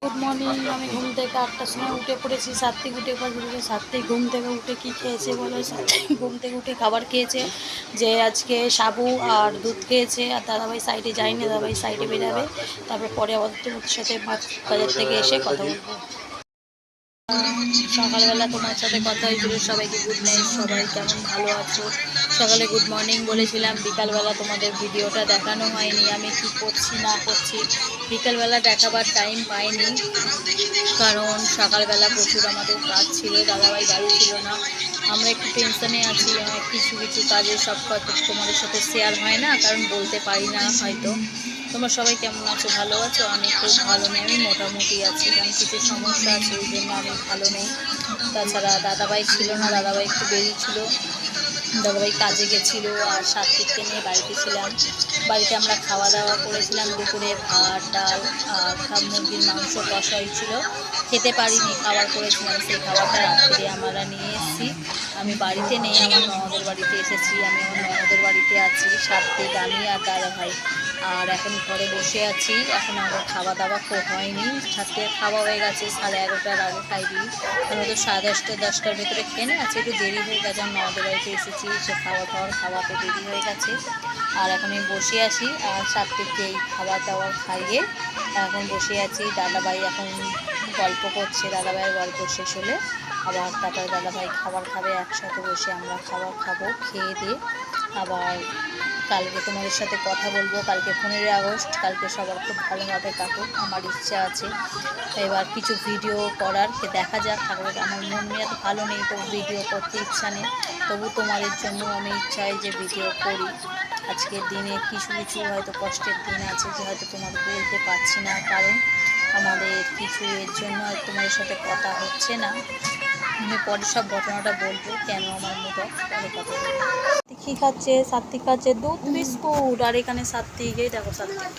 Good morning. আমি ঘুম থেকে 8টার সময় উঠে পড়েছি। সাত্বিক উঠে পড়েছে। সাত্বিক ঘুম থেকে উঠে কী খেয়েছে বলো? সাত্বিক ঘুম থেকে উঠে খাবার খেয়েছে, যে আজকে সাবু আর দুধ খেয়েছে। আর দাদাভাই সাইডে যায়নি, দাদাভাই সাইডে বেরাবে। তারপর পরে আবার তোমাদের সাথে বাজার থেকে এসে কথা বলবো। সকালবেলা তোমার সাথে কথা হয়েছিল। সবাইকে গুড নাইট। সবাই কেমন ভালো আছো? সকালে গুড মর্নিং বলেছিলাম, বিকালবেলা তোমাদের ভিডিওটা দেখানো হয়নি। আমি কি করছি না করছি বিকালবেলা দেখাবার টাইম পাইনি, কারণ সকালবেলা প্রচুর আমাদের কাজ ছিল। দাদাভাই বাড়ি ছিল না, আমরা একটু টেনশনে আছি। অনেক কিছু কাজের সব কথা তোমাদের সাথে শেয়ার হয় না, কারণ বলতে পারি না হয়তো। তোমরা সবাই কেমন আছো? ভালো আছো? আমি খুব ভালো নেই, আমি মোটামুটি আছি, কারণ কিছু সমস্যা আছে, ওই জন্য আমি ভালো নেই। তাছাড়া দাদাভাই ছিল না, দাদাভাই একটু বেরিয়েছিল, দাদাভাই কাজে গেছিলো। আর সাত্বিককে নিয়ে বাড়িতে ছিলাম। বাড়িতে আমরা খাওয়া দাওয়া করেছিলাম দুপুরে, ভাত ডাল আর মুরগির মাংস কষা হয়েছিল। খেতে পারিনি, খাবার করেছিলাম, সেই খাবারটা রাত্রে আমরা নিয়ে এসেছি। আমি বাড়িতে নেই, আমার ননদের বাড়িতে এসেছি। আমি আমার ননদের বাড়িতে আছি, সাত্বিক, আমি আর দাদাভাই। আর এখন ঘরে বসে আছি। এখন আমার খাওয়া দাওয়া হয়নি। সাথে খাওয়া হয়ে গেছে 11:30টার আগে খাই দিই। আমরা তো 10:30-10টার ভেতরে খেয়ে নিই। আজকে একটু দেরি হয়ে গেছে, আমি ননদের বাড়িতে এসেছি, সে খাওয়াতে দেরি হয়ে গেছে। আর এখন আমি বসে আছি, আর সাত্বিককে এই খাবার দাবার খাইয়ে এখন বসে আছি। দাদাভাই এখন গল্প করছে, দাদাভাইয়ের গল্প শেষ হলে আবার তারপরে দাদাভাই খাবার খাবে, একসাথে বসে আমরা খাবার খাবো। খেয়ে দিয়ে আবার কালকে তোমাদের সাথে কথা বলবো। কালকে 15ই আগস্ট, কালকে সবার খুব ভালোভাবে কাটুক, আমার ইচ্ছা আছে। এবার কিছু ভিডিও করার, দেখা যাক। ঠাকুরের আমার মন নিয়ে তো ভালো নেই, তো ভিডিও করতে ইচ্ছা নেই, তবু তোমাদের জন্য আমি চাই যে ভিডিও করি। আজকের দিনে কিছু হয়তো কষ্টের দিন আছে, যে হয়তো তোমাদের বলতে পারছি না, কারণ আমাদের কিছু এর জন্য হয়তো তোমাদের সাথে কথা হচ্ছে না। আমি পরে সব ঘটনাটা বলবো, কেন আমার মুড অফ, পরে কথা বলবো। কী খাচ্ছে? সাত্বিক খাচ্ছে দুধ বিস্কুট। আর এখানে সাত্বিক, এই দেখো সাত্বিক